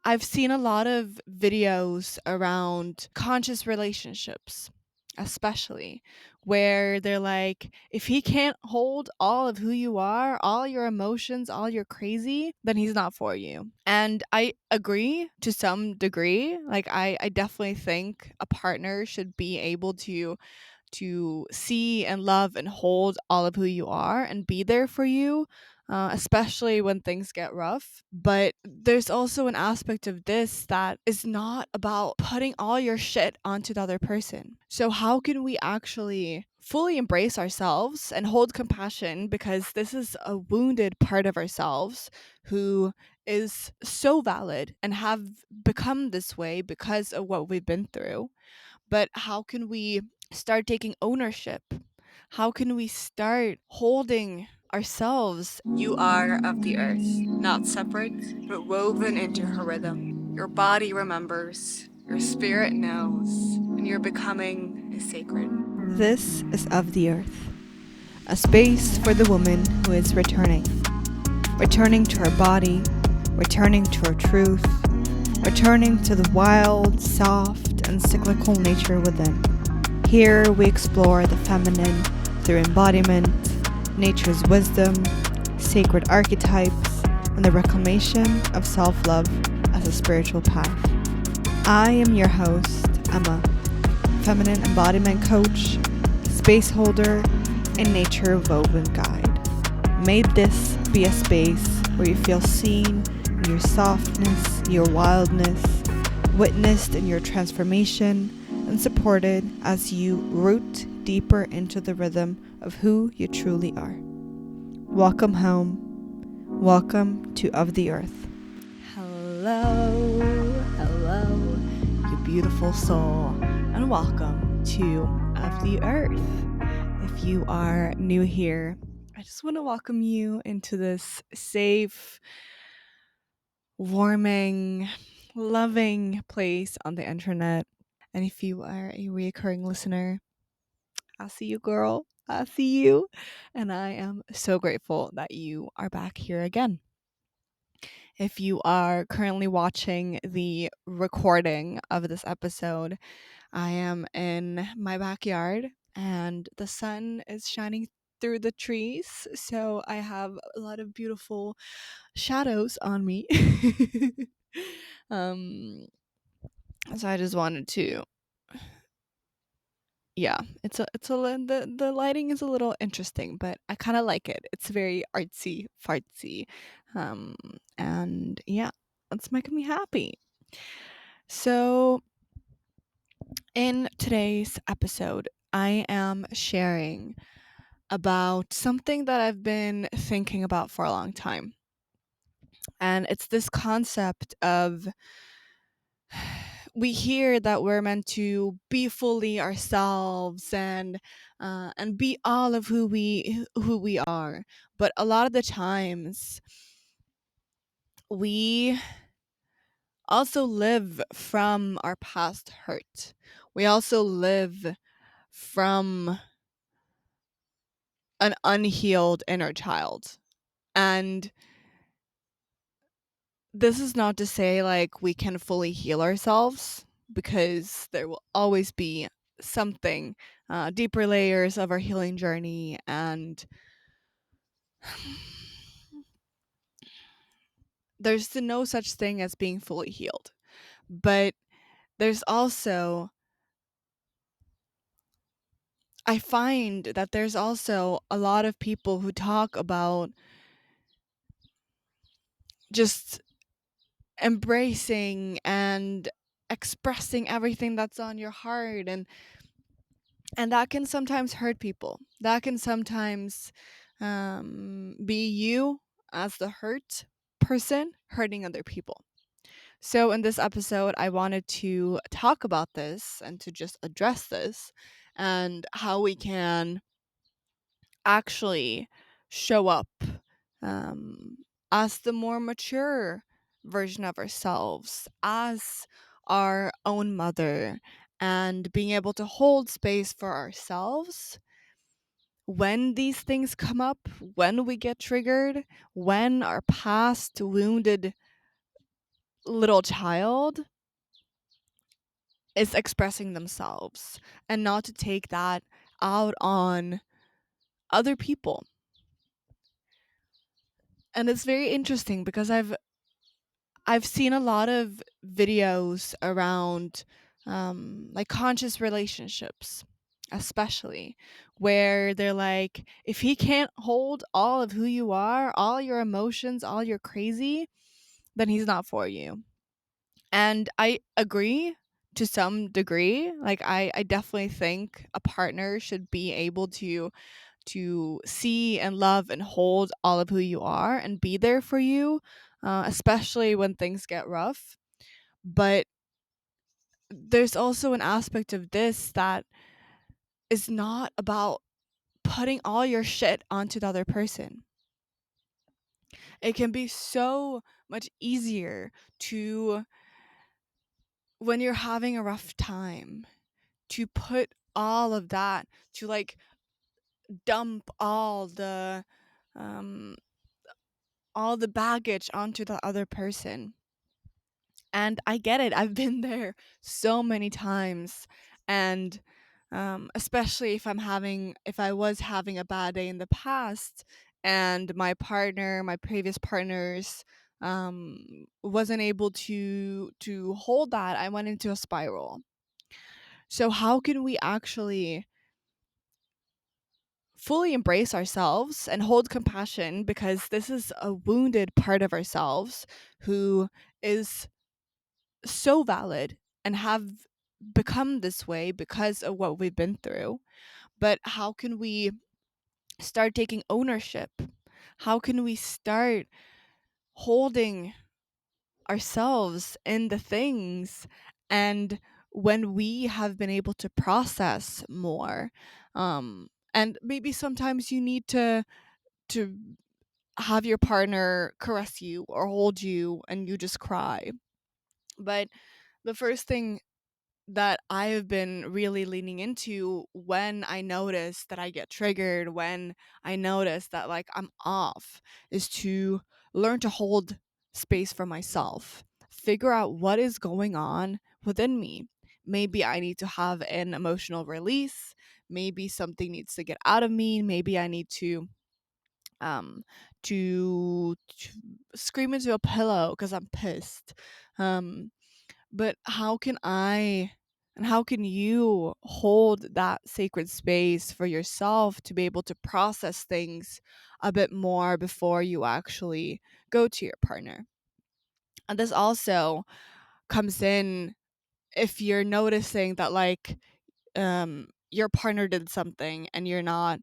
I've seen a lot of videos around conscious relationships, especially where they're like, if he can't hold all of who you are, all your emotions, all your crazy, then he's not for you. And I agree to some degree. Like, I definitely think a partner should be able to see and love and hold all of who you are and be there for you, especially when things get rough. But there's also an aspect of this that is not about putting all your shit onto the other person. So, how can we actually fully embrace ourselves and hold compassion, because this is a wounded part of ourselves who is so valid and have become this way because of what we've been through? But how can we start taking ownership? How can we start holding ourselves? You are of the earth, not separate, but woven into her rhythm. Your body remembers, your spirit knows, and your becoming is sacred. This is Of the Earth, a space for the woman who is returning to her body, returning to her truth, returning to the wild, soft, and cyclical nature within. Here we explore the feminine through embodiment, nature's wisdom, sacred archetypes, and the reclamation of self-love as a spiritual path. I am your host, Emma, feminine embodiment coach, space holder, and nature woven guide. May this be a space where you feel seen in your softness, your wildness, witnessed in your transformation, and supported as you root deeper into the rhythm of who you truly are. Welcome home. Welcome to Of the Earth. Hello, you beautiful soul, and welcome to Of the Earth. If you are new here, I just want to welcome you into this safe, warming, loving place on the internet. And if you are a recurring listener, I see you, girl. I see you. And I am so grateful that you are back here again. If you are currently watching the recording of this episode, I am in my backyard and the sun is shining through the trees. So I have a lot of beautiful shadows on me. um, so I just wanted to, yeah, the lighting is a little interesting, but I kind of like it. It's very artsy fartsy, um, and yeah, it's making me happy. So in today's episode, I am sharing about something that I've been thinking about for a long time, and it's this concept of we hear that we're meant to be fully ourselves and be all of who we are, but a lot of the times we also live from our past hurt. We also live from an unhealed inner child. And this is not to say like we can fully heal ourselves, because there will always be something, deeper layers of our healing journey. And there's no such thing as being fully healed. But there's also, I find that there's also a lot of people who talk about just embracing and expressing everything that's on your heart, and that can sometimes hurt people. That can sometimes be you as the hurt person hurting other people. So in this episode, I wanted to talk about this and to just address this and how we can actually show up, um, as the more mature version of ourselves, as our own mother, and being able to hold space for ourselves when these things come up, when we get triggered, when our past wounded little child is expressing themselves, and not to take that out on other people. And it's very interesting because I've seen a lot of videos around like conscious relationships, especially where they're like, if he can't hold all of who you are, all your emotions, all your crazy, then he's not for you. And I agree to some degree. Like I definitely think a partner should be able to see and love and hold all of who you are and be there for you, especially when things get rough. But there's also an aspect of this that is not about putting all your shit onto the other person. It can be so much easier to, when you're having a rough time, to put all of that, to like dump um all the baggage onto the other person. And I get it. I've been there so many times. And especially if I was having a bad day in the past, and my previous partners, wasn't able to hold that, I went into a spiral. So how can we actually fully embrace ourselves and hold compassion, because this is a wounded part of ourselves who is so valid and have become this way because of what we've been through. But how can we start taking ownership? How can we start holding ourselves in the things, and when we have been able to process more, and maybe sometimes you need to have your partner caress you or hold you and you just cry. But the first thing that I have been really leaning into when I notice that I get triggered, when I notice that like I'm off, is to learn to hold space for myself. Figure out what is going on within me. Maybe I need to have an emotional release. Maybe something needs to get out of me. Maybe I need um to scream into a pillow because I'm pissed. But how can I and how can you hold that sacred space for yourself to be able to process things a bit more before you actually go to your partner? And this also comes in if you're noticing that like your partner did something and you're not,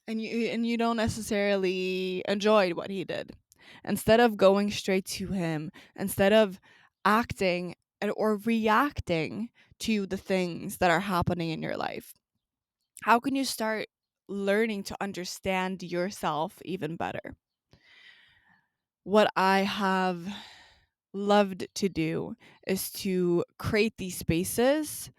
and you don't necessarily enjoyed what he did. Instead of going straight to him, instead of acting or reacting to the things that are happening in your life, how can you start learning to understand yourself even better? What I have loved to do is to create these spaces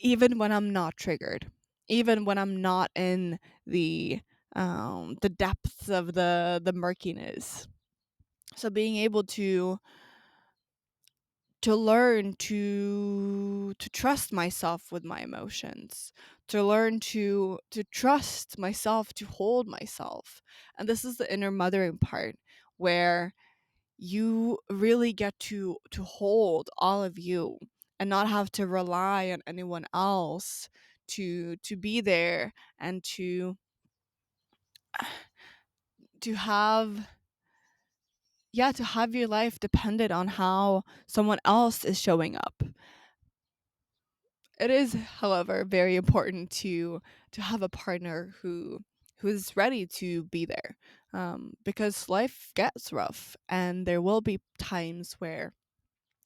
even when I'm not triggered, even when I'm not in the depths of the murkiness. So being able to learn to trust myself with my emotions, to learn to trust myself, to hold myself. And this is the inner mothering part, where you really get to hold all of you and not have to rely on anyone else to be there, and to have, yeah, to have your life dependent on how someone else is showing up. It is, however, very important to have a partner who is ready to be there, because life gets rough and there will be times where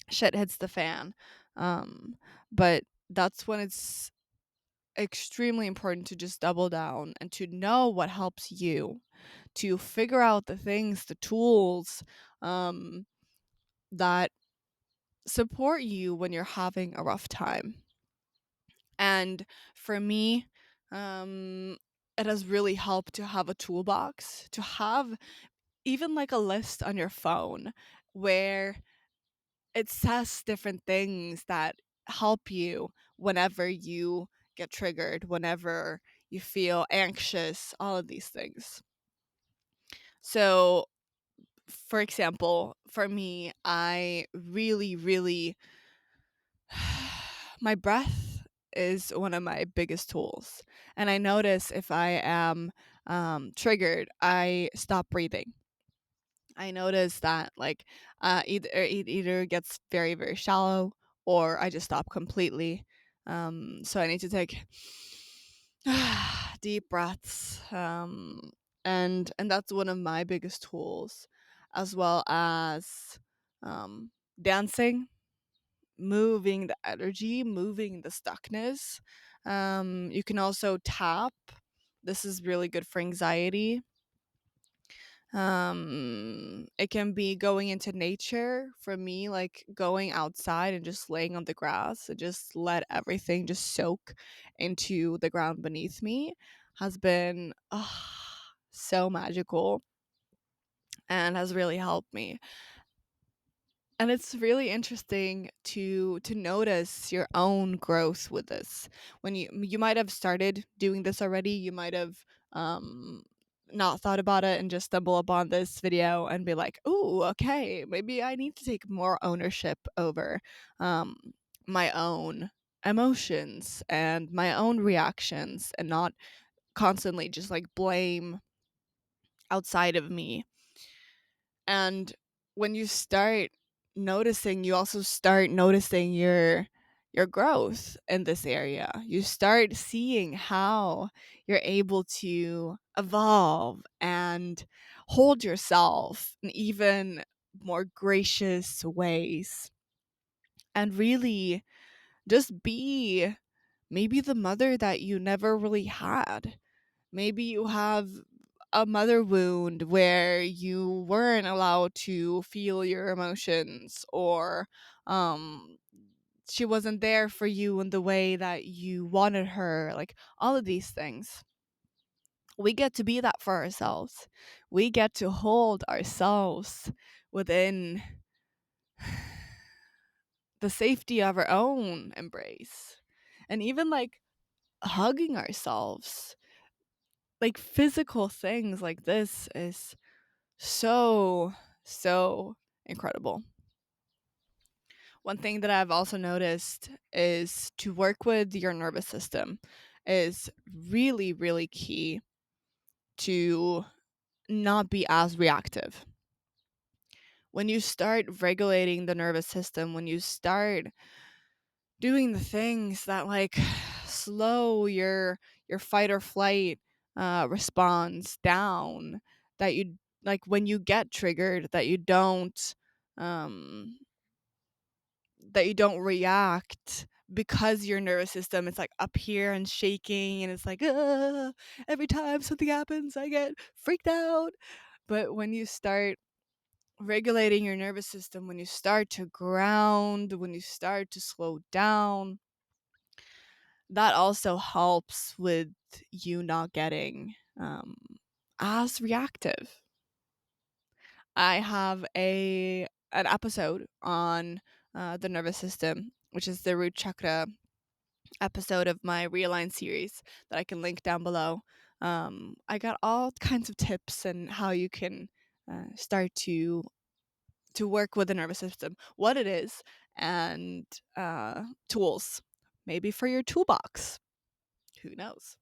shit hits the fan. But that's when it's extremely important to just double down and to know what helps you, to figure out the things, the tools, um, that support you when you're having a rough time. And for me, um, it has really helped to have a toolbox, to have even like a list on your phone where it says different things that help you whenever you get triggered, whenever you feel anxious, all of these things. So, for example, for me, I really, really, my breath is one of my biggest tools. And I notice if I am triggered, I stop breathing. I notice that like it either gets very very shallow or I just stop completely. So I need to take deep breaths, and that's one of my biggest tools, as well as um, dancing, moving the energy, moving the stuckness. You can also tap. This is really good for anxiety. It can be going into nature for me, like going outside and just laying on the grass and just let everything just soak into the ground beneath me has been so magical and has really helped me. And it's really interesting to notice your own growth with this. When you might have started doing this already, you might have um not thought about it and just stumble upon this video and be like, "Oh, okay, maybe I need to take more ownership over um my own emotions and my own reactions and not constantly just like blame outside of me." And when you start noticing, you also start noticing your growth in this area. You start seeing how you're able to evolve and hold yourself in even more gracious ways, and really just be maybe the mother that you never really had. Maybe you have a mother wound where you weren't allowed to feel your emotions, or um she wasn't there for you in the way that you wanted her, like all of these things. We get to be that for ourselves. We get to hold ourselves within the safety of our own embrace, and even like hugging ourselves, like physical things like this is so, so incredible. One thing that I've also noticed is to work with your nervous system is really, really key to not be as reactive. When you start regulating the nervous system, when you start doing the things that like slow your fight or flight response down, that you like when you get triggered, um that you don't react because your nervous system is like up here and shaking, and it's like every time something happens I get freaked out. But when you start regulating your nervous system, when you start to ground, when you start to slow down, that also helps with you not getting as reactive. I have a an episode on the nervous system, which is the root chakra episode of my Realign series that I can link down below. I got all kinds of tips and how you can start to work with the nervous system, what it is, and tools, maybe for your toolbox. Who knows?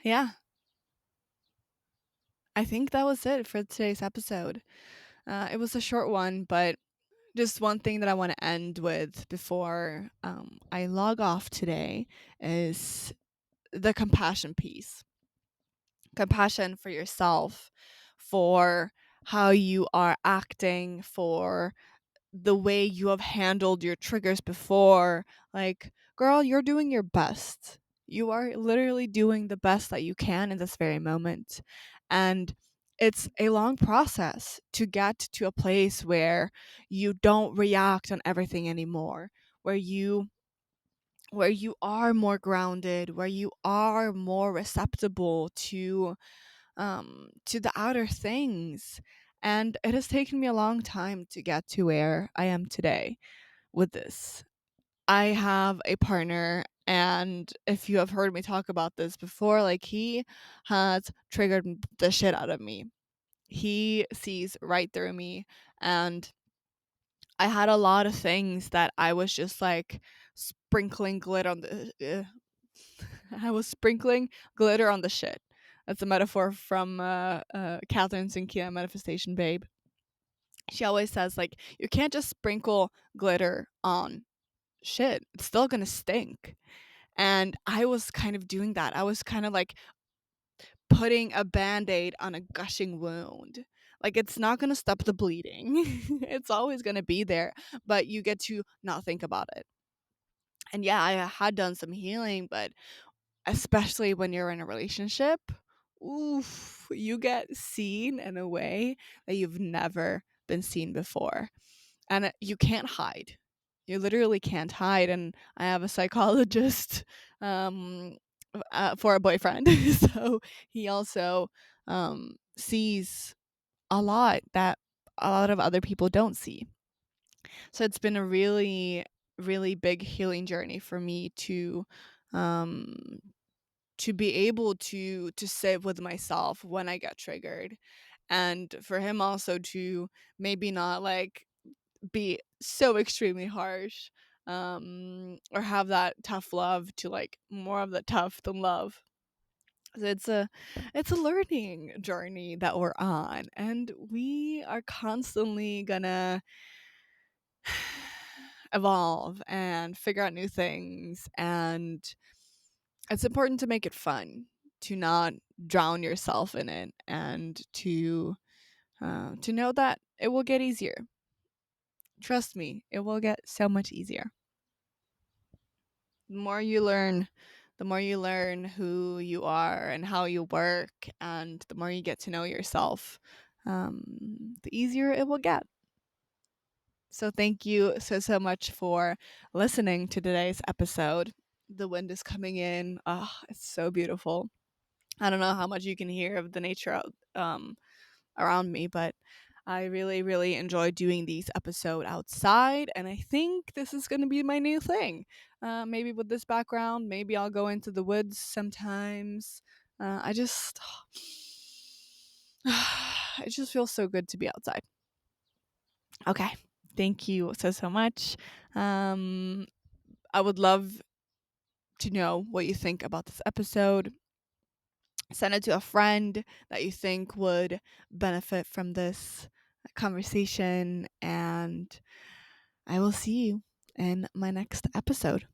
Yeah, I think that was it for today's episode. It was a short one, but just one thing that I want to end with before I log off today is the compassion piece. Compassion for yourself, for how you are acting, for the way you have handled your triggers before. Like, girl, you're doing your best. You are literally doing the best that you can in this very moment. And it's a long process to get to a place where you don't react on everything anymore, where you are more grounded, where you are more receptible to to the outer things. And it has taken me a long time to get to where I am today with this. I have a partner, and if you have heard me talk about this before, like, he has triggered the shit out of me. He sees right through me, and I had a lot of things that I was just like sprinkling glitter on the I was sprinkling glitter on the shit. That's a metaphor from Catherine Sinkia, Manifestation Babe. She always says, like, you can't just sprinkle glitter on shit. It's still gonna stink. And I was kind of doing that. I was kind of like putting a band-aid on a gushing wound. Like, it's not gonna stop the bleeding. It's always gonna be there, but you get to not think about it. And yeah, I had done some healing, but especially when you're in a relationship, oof, you get seen in a way that you've never been seen before. And you can't hide. You literally can't hide. And I have a psychologist for a boyfriend. So he also sees a lot that a lot of other people don't see. So it's been a really, really big healing journey for me um, to be able to sit with myself when I get triggered, and for him also to maybe not like be so extremely harsh, or have that tough love to like more of the tough than love. So it's a learning journey that we're on, and we are constantly gonna evolve and figure out new things, and it's important to make it fun, to not drown yourself in it, and to know that it will get easier. Trust me, it will get so much easier. The more you learn, the more you learn who you are and how you work, and the more you get to know yourself, the easier it will get. So thank you so much for listening to today's episode. The wind is coming in. Oh, it's so beautiful. I don't know how much you can hear of the nature around me, but I really, really enjoy doing these episodes outside, and I think this is going to be my new thing. Maybe with this background, maybe I'll go into the woods sometimes. I just, it just feels so good to be outside. Okay, thank you so much. I would love to know what you think about this episode. Send it to a friend that you think would benefit from this conversation, and I will see you in my next episode.